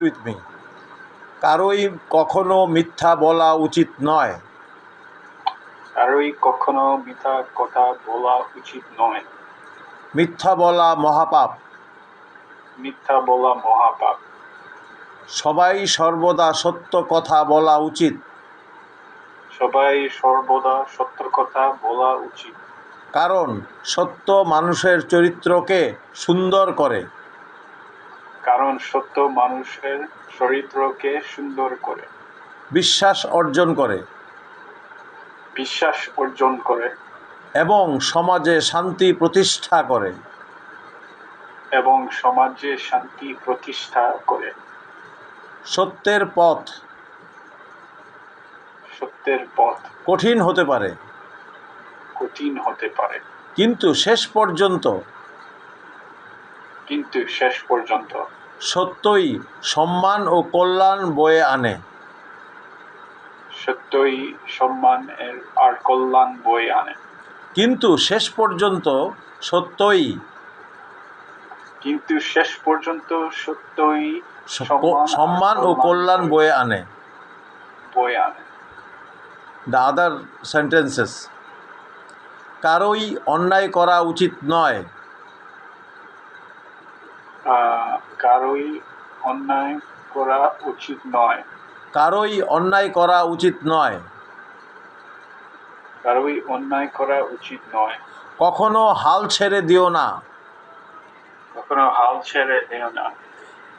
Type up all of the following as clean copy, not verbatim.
With me. কারোই কখনো মিথ্যা বলা উচিত নয়। কারোই কখনো মিথ্যা কথা বলা উচিত নয়। মিথ্যা বলা মহাপাপ। মিথ্যা বলা মহাপাপ। সবাই সর্বদা সত্য কথা বলা উচিত। সবাই সর্বদা সত্য কথা বলা উচিত। কারণ সত্য মানুষের চরিত্রকে সুন্দর করে। কারণ সত্য মানুষের চরিত্রকে সুন্দর করে। বিশ্বাস অর্জন করে। বিশ্বাস অর্জন করে। এবং সমাজে শান্তি প্রতিষ্ঠা করে। এবং সমাজে শান্তি প্রতিষ্ঠা করে। সত্যের পথ। সত্যের পথ কঠিন হতে পারে। কঠিন হতে পারে। কিন্তু শেষ পর্যন্ত সত্যই সম্মান ও কল্যাণ বয়ে আনে। সত্যই সম্মান আর কল্যাণ বয়ে আনে। কিন্তু শেষ পর্যন্ত সত্যই সম্মান ও কল্যাণ বয়ে আনে। The other sentences. কারোই অন্যায় করা উচিত নয়। কারোই অন্যায় করা উচিত নয়। কারোই অন্যায় করা উচিত নয়। কারোই অন্যায় করা উচিত নয়। কখনো হাল ছেড়ে দিও না। কখনো হাল ছেড়ে দিও না।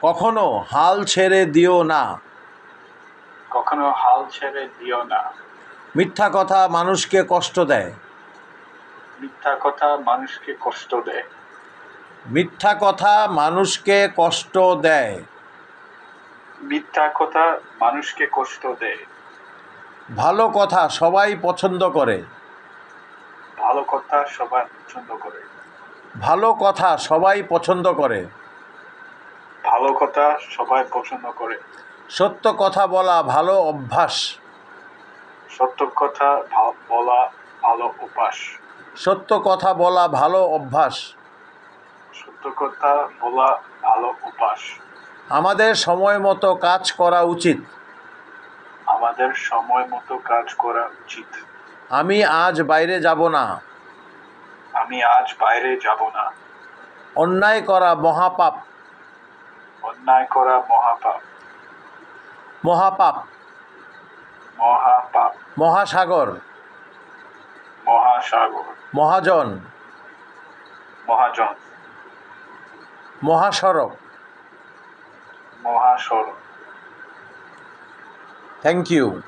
কখনো হাল ছেড়ে দিও না। কখনো হাল ছেড়ে দিও না। মিথ্যা কথা মানুষকে কষ্ট দেয়। মিথ্যা কথা মানুষকে কষ্ট দেয়। মিথ্যা কথা মানুষকে কষ্ট দেয়। মিথ্যা কথা মানুষকে কষ্ট দেয়। ভালো কথা সবাই পছন্দ করে। ভালো কথা সবাই পছন্দ করে। ভালো কথা সবাই পছন্দ করে। ভালো কথা সবাই পছন্দ করে। সত্য কথা বলা ভালো অভ্যাস। সত্য কথা বলা ভালো অভ্যাস। সত্য কথা বলা ভালো অভ্যাস। সত্য কথা বলা ভালো অভ্যাস। আমাদের সময় মতো কাজ করা উচিত। আমাদের সময় মতো কাজ করা উচিত। আমি আজ বাইরে যাব না। আমি আজ বাইরে যাব না। অন্যায় করা মহাপাপ। অন্যায় করা মহাপাপ। মহাপাপ। মহাপাপ। মহাসাগর। মহাসাগর। মহাজন। মহাজন। মহাসড়ক। মহাসড়ক। Thank you.